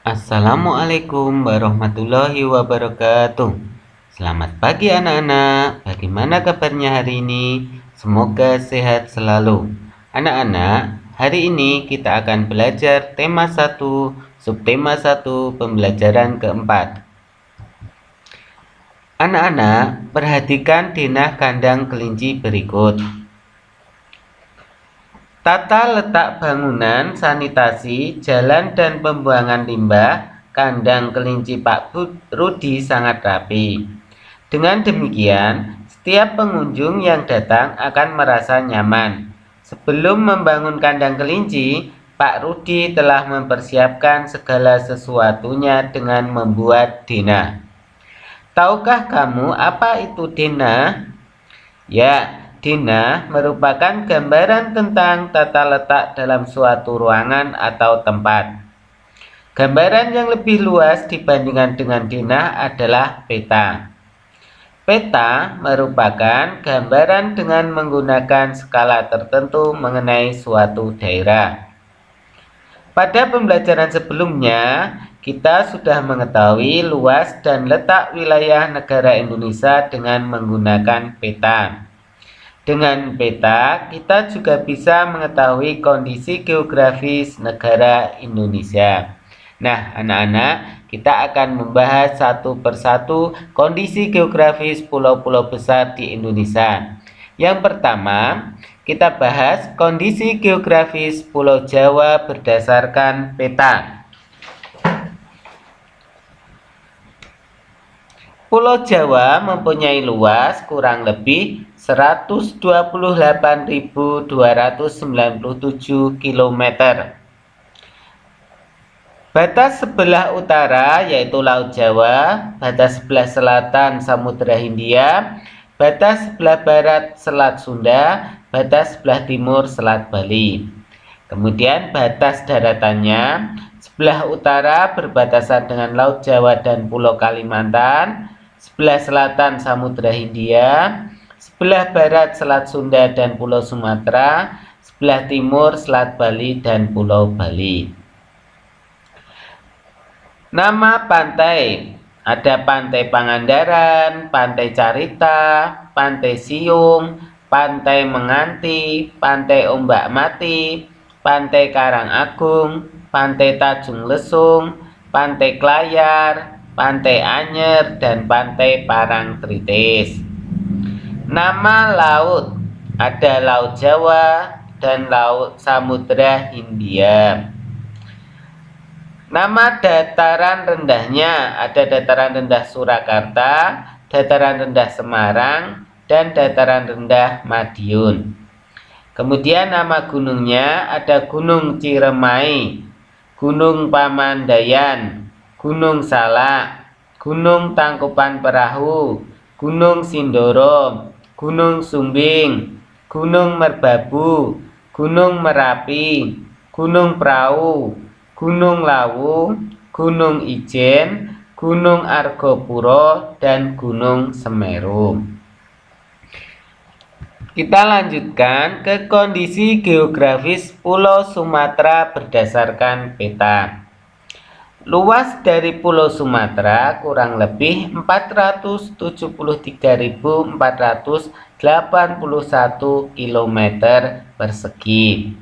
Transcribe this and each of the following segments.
Assalamualaikum warahmatullahi wabarakatuh. Selamat pagi anak-anak. Bagaimana kabarnya hari ini? Semoga sehat selalu. Anak-anak, hari ini kita akan belajar tema 1, subtema 1, pembelajaran keempat. Anak-anak, perhatikan denah kandang kelinci berikut. Tata letak bangunan, sanitasi, jalan dan pembuangan limbah kandang kelinci Pak Rudi sangat rapi. Dengan demikian, setiap pengunjung yang datang akan merasa nyaman. Sebelum membangun kandang kelinci, Pak Rudi telah mempersiapkan segala sesuatunya dengan membuat denah. Tahukah kamu apa itu denah? Ya, denah merupakan gambaran tentang tata letak dalam suatu ruangan atau tempat. Gambaran yang lebih luas dibandingkan dengan denah adalah peta. Peta merupakan gambaran dengan menggunakan skala tertentu mengenai suatu daerah. Pada pembelajaran sebelumnya, kita sudah mengetahui luas dan letak wilayah negara Indonesia dengan menggunakan peta. Dengan peta, kita juga bisa mengetahui kondisi geografis negara Indonesia. Nah, anak-anak, kita akan membahas satu persatu kondisi geografis pulau-pulau besar di Indonesia. Yang pertama, kita bahas kondisi geografis Pulau Jawa berdasarkan peta. Pulau Jawa mempunyai luas kurang lebih 128.297 km. Batas sebelah utara yaitu Laut Jawa, batas sebelah selatan Samudra Hindia, batas sebelah barat Selat Sunda, batas sebelah timur Selat Bali. Kemudian batas daratannya, sebelah utara berbatasan dengan Laut Jawa dan Pulau Kalimantan, sebelah selatan Samudra Hindia, sebelah barat Selat Sunda dan Pulau Sumatera, sebelah timur Selat Bali dan Pulau Bali. Nama pantai, ada Pantai Pangandaran, Pantai Carita, Pantai Siung, Pantai Menganti, Pantai Ombak Mati, Pantai Karangagung, Pantai Tanjung Lesung, Pantai Klayar, Pantai Anyer, dan Pantai Parangtritis. Nama laut, ada Laut Jawa dan Laut Samudra Hindia. Nama dataran rendahnya, ada dataran rendah Surakarta, dataran rendah Semarang, dan dataran rendah Madiun. Kemudian nama gunungnya ada Gunung Ciremai, Gunung Pamandayan, Gunung Salak, Gunung Tangkupan Perahu, Gunung Sindoro, Gunung Sumbing, Gunung Merbabu, Gunung Merapi, Gunung Prau, Gunung Lawu, Gunung Ijen, Gunung Argopuro, dan Gunung Semeru. Kita lanjutkan ke kondisi geografis Pulau Sumatera berdasarkan peta. Luas dari Pulau Sumatera kurang lebih 473.481 km persegi.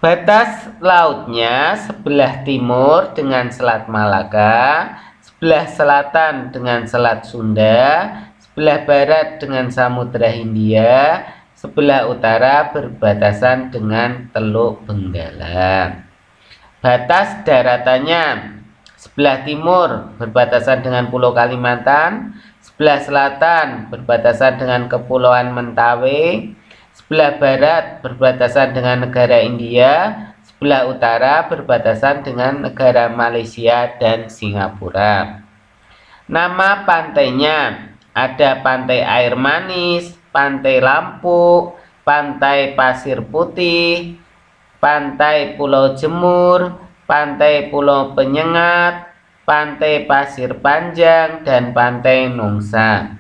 Batas lautnya sebelah timur dengan Selat Malaka, sebelah selatan dengan Selat Sunda, sebelah barat dengan Samudra Hindia, sebelah utara berbatasan dengan Teluk Benggala. Batas daratannya, sebelah timur berbatasan dengan Pulau Kalimantan, sebelah selatan berbatasan dengan Kepulauan Mentawai, sebelah barat berbatasan dengan negara India, sebelah utara berbatasan dengan negara Malaysia dan Singapura. Nama pantainya, ada Pantai Air Manis, Pantai Lampu, Pantai Pasir Putih, Pantai Pulau Jemur, Pantai Pulau Penyengat, Pantai Pasir Panjang, dan Pantai Nongsa.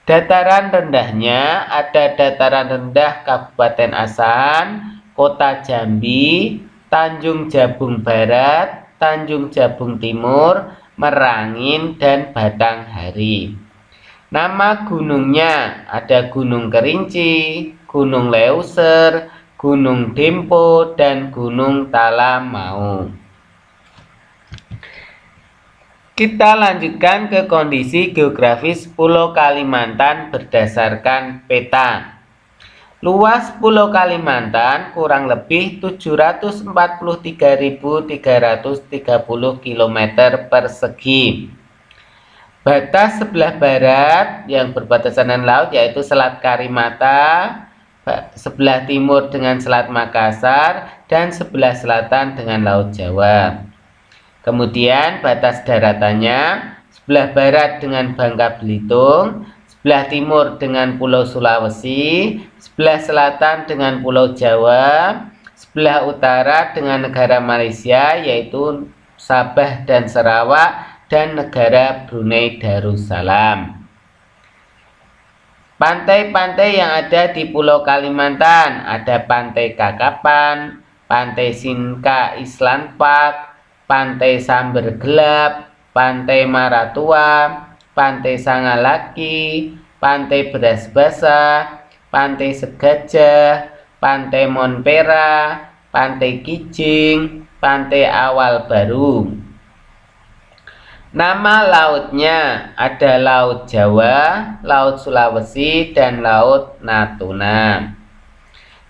Dataran rendahnya ada dataran rendah Kabupaten Asahan, Kota Jambi, Tanjung Jabung Barat, Tanjung Jabung Timur, Merangin, dan Batanghari. Nama gunungnya ada Gunung Kerinci, Gunung Leuser, Gunung Dempo, dan Gunung Talamau. Kita lanjutkan ke kondisi geografis Pulau Kalimantan berdasarkan peta. Luas Pulau Kalimantan kurang lebih 743.330 km persegi. Batas sebelah barat yang berbatasan dengan laut yaitu Selat Karimata, sebelah timur dengan Selat Makassar, dan sebelah selatan dengan Laut Jawa. Kemudian batas daratannya sebelah barat dengan Bangka Belitung, sebelah timur dengan Pulau Sulawesi, sebelah selatan dengan Pulau Jawa, sebelah utara dengan negara Malaysia yaitu Sabah dan Sarawak, dan negara Brunei Darussalam. Pantai-pantai yang ada di Pulau Kalimantan ada Pantai Kakapan, Pantai Sinka Island Park, Pantai Samber Gelap, Pantai Maratua, Pantai Sangalaki, Pantai Beras Basah, Pantai Segajah, Pantai Monpera, Pantai Kijing, Pantai Awal Baru. Nama lautnya ada Laut Jawa, Laut Sulawesi, dan Laut Natuna.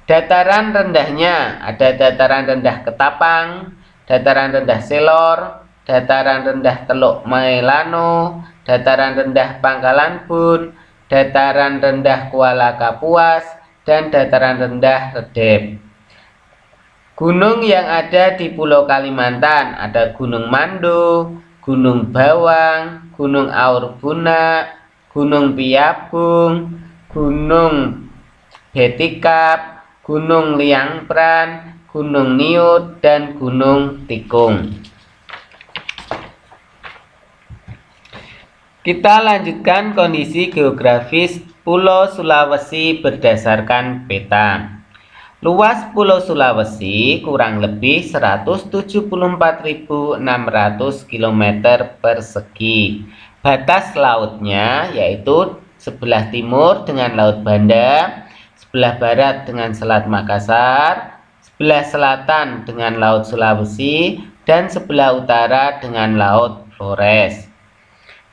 Dataran rendahnya ada dataran rendah Ketapang, dataran rendah Selor, dataran rendah Teluk Maelano, dataran rendah Pangkalan Bun, dataran rendah Kuala Kapuas, dan dataran rendah Redep. Gunung yang ada di Pulau Kalimantan ada Gunung Mando, Gunung Bawang, Gunung Aurbuna, Gunung Piabung, Gunung Betikap, Gunung Liangpran, Gunung Niut, dan Gunung Tikung. Kita lanjutkan kondisi geografis Pulau Sulawesi berdasarkan peta. Luas Pulau Sulawesi kurang lebih 174.600 km persegi. Batas lautnya yaitu sebelah timur dengan Laut Banda, sebelah barat dengan Selat Makassar, sebelah selatan dengan Laut Sulawesi, dan sebelah utara dengan Laut Flores.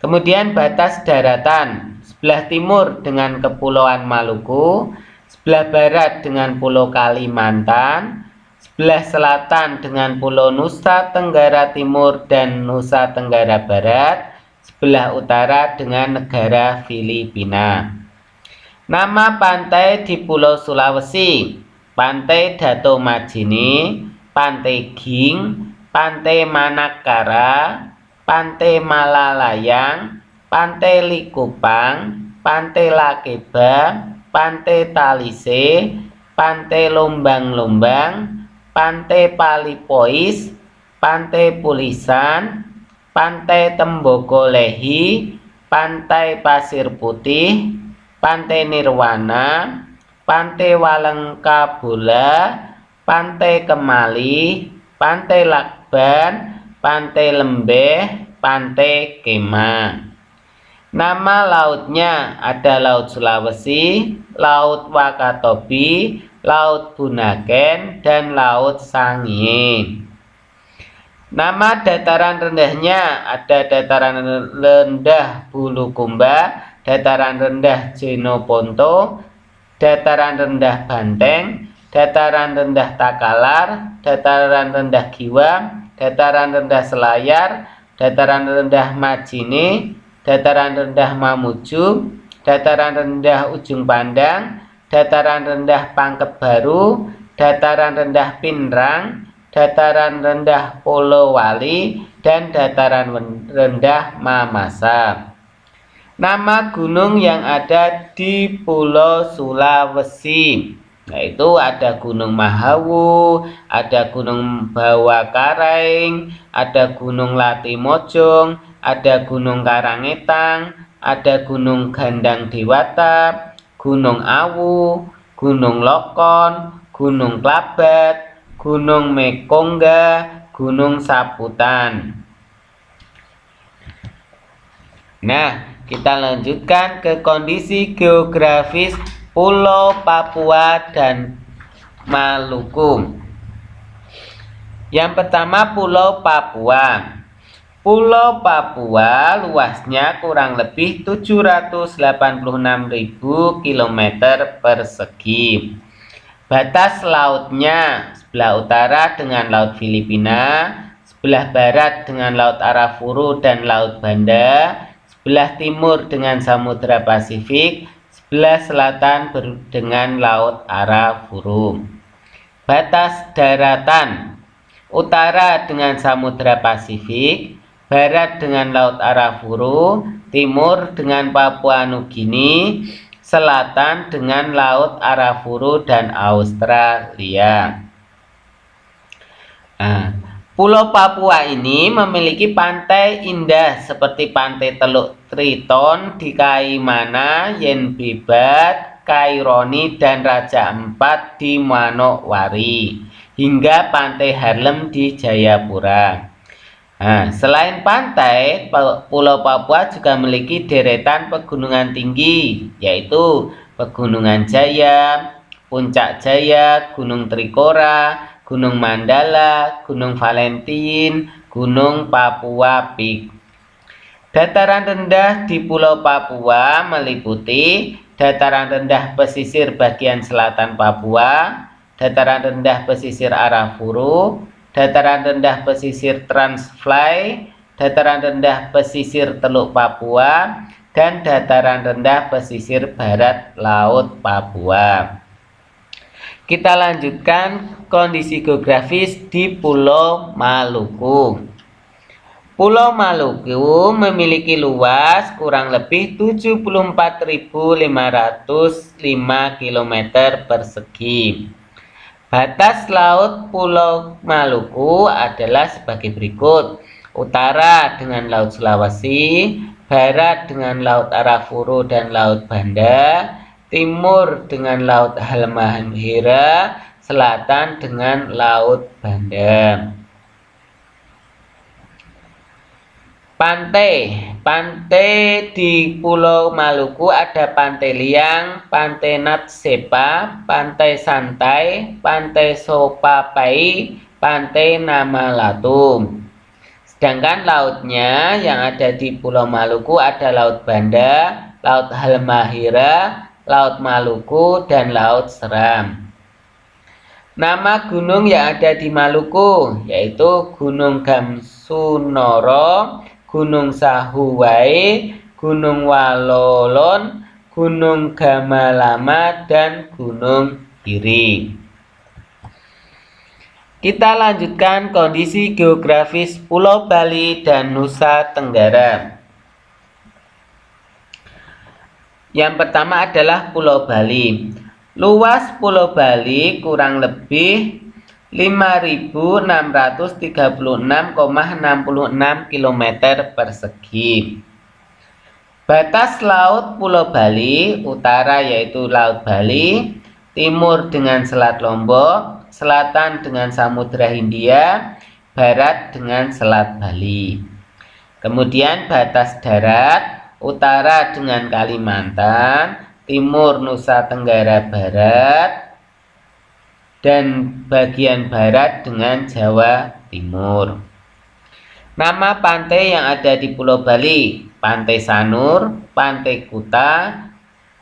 Kemudian batas daratan sebelah timur dengan Kepulauan Maluku, sebelah barat dengan Pulau Kalimantan, sebelah selatan dengan Pulau Nusa Tenggara Timur dan Nusa Tenggara Barat, sebelah utara dengan negara Filipina. Nama pantai di Pulau Sulawesi: Pantai Dato Majini, Pantai Ging, Pantai Manakara, Pantai Malalayang, Pantai Likupang, Pantai Lakeba, Pantai Talise, Pantai Lombang-Lombang, Pantai Palipois, Pantai Pulisan, Pantai Tembogolehi, Pantai Pasir Putih, Pantai Nirwana, Pantai Walengkabola, Pantai Kemali, Pantai Lakban, Pantai Lembeh, Pantai Kema. Nama lautnya ada Laut Sulawesi, Laut Wakatobi, Laut Bunaken, dan Laut Sangihe. Nama dataran rendahnya ada dataran rendah Bulukumba, dataran rendah Jenoponto, dataran rendah Banteng, dataran rendah Takalar, dataran rendah Giwang, dataran rendah Selayar, dataran rendah Majini, dataran rendah Mamuju, dataran rendah Ujung Pandang, dataran rendah Pangkep Baru, dataran rendah Pinrang, dataran rendah Polowali, dan dataran rendah Mamasa. Nama gunung yang ada di Pulau Sulawesi yaitu ada Gunung Mahawu, ada Gunung Bawakaraeng, ada Gunung Latimojong, ada Gunung Karangetang, ada Gunung Gandang Dewata, Gunung Awu, Gunung Lokon, Gunung Klabat, Gunung Mekongga, Gunung Saputan. Nah, kita lanjutkan ke kondisi geografis Pulau Papua dan Maluku. Yang pertama, Pulau Papua. Pulau Papua luasnya kurang lebih 786.000 km persegi. Batas lautnya sebelah utara dengan Laut Filipina, sebelah barat dengan Laut Arafuru dan Laut Banda, sebelah timur dengan Samudra Pasifik, sebelah selatan dengan Laut Arafuru. Batas daratan utara dengan Samudra Pasifik, barat dengan Laut Arafuru, timur dengan Papua Nugini, selatan dengan Laut Arafuru dan Australia. Pulau Papua ini memiliki pantai indah seperti Pantai Teluk Triton di Kaimana, Yen Bebat, Kaironi, dan Raja Ampat di Manokwari, hingga Pantai Harlem di Jayapura. Selain pantai, Pulau Papua juga memiliki deretan pegunungan tinggi, yaitu Pegunungan Jaya, Puncak Jaya, Gunung Trikora, Gunung Mandala, Gunung Valentin, Gunung Papua Peak. Dataran rendah di Pulau Papua meliputi dataran rendah pesisir bagian selatan Papua, dataran rendah pesisir Arafuru, dataran rendah pesisir Transfly, dataran rendah pesisir Teluk Papua, dan dataran rendah pesisir barat Laut Papua. Kita lanjutkan kondisi geografis di Pulau Maluku. Pulau Maluku memiliki luas kurang lebih 74.505 km persegi. Batas laut Pulau Maluku adalah sebagai berikut. Utara dengan Laut Sulawesi, barat dengan Laut Arafuru dan Laut Banda, timur dengan Laut Halmahera, selatan dengan Laut Banda. Pantai di Pulau Maluku ada Pantai Liang, Pantai Natsepa, Pantai Santai, Pantai Sopapai, Pantai Namalatum. Sedangkan lautnya yang ada di Pulau Maluku ada Laut Banda, Laut Halmahera, Laut Maluku, dan Laut Seram. Nama gunung yang ada di Maluku yaitu Gunung Gamsunoro, Gunung Sahuwai, Gunung Walolon, Gunung Gamalama, dan Gunung Giri. Kita lanjutkan kondisi geografis Pulau Bali dan Nusa Tenggara. Yang pertama adalah Pulau Bali. Luas Pulau Bali kurang lebih 5.636,66 km persegi. Batas laut Pulau Bali, utara yaitu Laut Bali, timur dengan Selat Lombok, selatan dengan Samudra Hindia, barat dengan Selat Bali. Kemudian batas darat, utara dengan Kalimantan, timur Nusa Tenggara Barat, dan bagian barat dengan Jawa Timur. Nama pantai yang ada di Pulau Bali: Pantai Sanur, Pantai Kuta,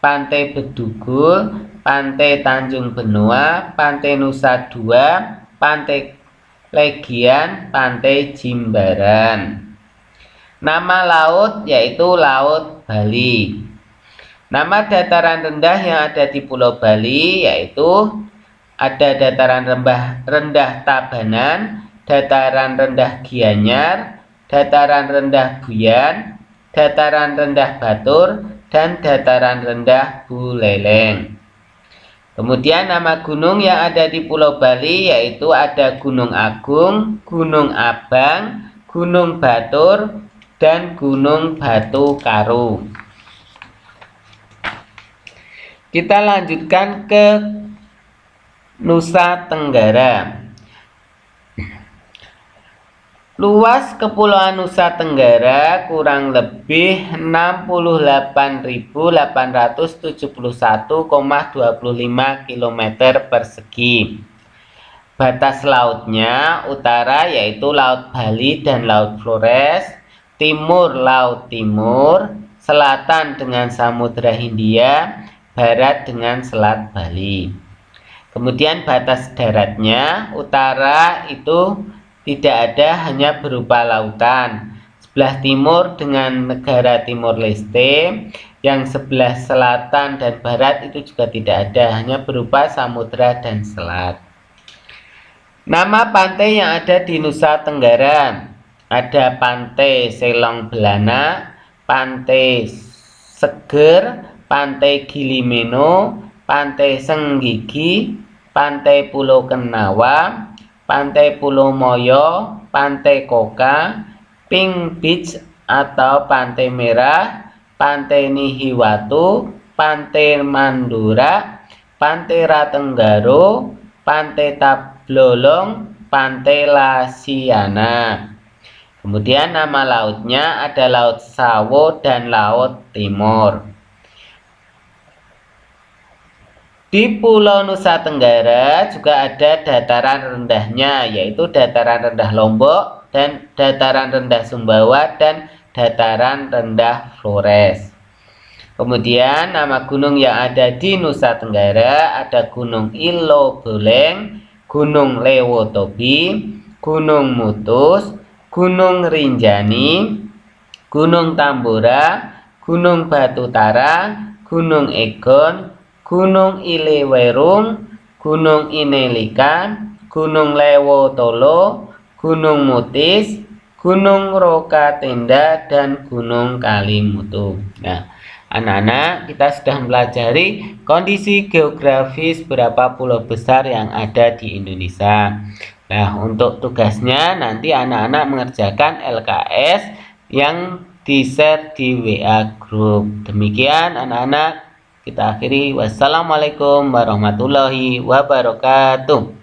Pantai Bedugul, Pantai Tanjung Benoa, Pantai Nusa Dua, Pantai Legian, Pantai Jimbaran. Nama laut yaitu Laut Bali. Nama dataran rendah yang ada di Pulau Bali yaitu ada dataran rendah Tabanan, dataran rendah Gianyar, dataran rendah Buyan, dataran rendah Batur, dan dataran rendah Buleleng. Kemudian nama gunung yang ada di Pulau Bali yaitu ada Gunung Agung, Gunung Abang, Gunung Batur, dan Gunung Batu Karu. Kita lanjutkan ke Nusa Tenggara. Luas Kepulauan Nusa Tenggara kurang lebih 68.871,25 km persegi. Batas lautnya utara yaitu Laut Bali dan Laut Flores, timur Laut Timur, selatan dengan Samudra Hindia, barat dengan Selat Bali. Kemudian batas daratnya utara itu tidak ada, hanya berupa lautan. Sebelah timur dengan negara Timor Leste, yang sebelah selatan dan barat itu juga tidak ada, hanya berupa samudra dan selat. Nama pantai yang ada di Nusa Tenggara, ada Pantai Selong Belana, Pantai Seger, Pantai Gilimeno, Pantai Senggigi, Pantai Pulau Kenawa, Pantai Pulau Moyo, Pantai Koka, Pink Beach atau Pantai Merah, Pantai Nihiwatu, Pantai Mandura, Pantai Ratenggaro, Pantai Tablolong, Pantai Lasiana. Kemudian nama lautnya ada Laut Sawo dan Laut Timur. Di Pulau Nusa Tenggara juga ada dataran rendahnya, yaitu dataran rendah Lombok dan dataran rendah Sumbawa dan dataran rendah Flores. Kemudian nama gunung yang ada di Nusa Tenggara ada Gunung Ilo Boleng, Gunung Lewotobi, Gunung Mutus, Gunung Rinjani, Gunung Tambora, Gunung Batutara, Gunung Egon, Gunung Ilewerung, Gunung Inelika, Gunung Lewotolo, Gunung Mutis, Gunung Rokatenda, dan Gunung Kalimutu. Nah, anak-anak, kita sudah mempelajari kondisi geografis beberapa pulau besar yang ada di Indonesia. Nah, untuk tugasnya nanti anak-anak mengerjakan LKS yang di-share di WA Group. Demikian anak-anak, kita akhiri. Wassalamualaikum warahmatullahi wabarakatuh.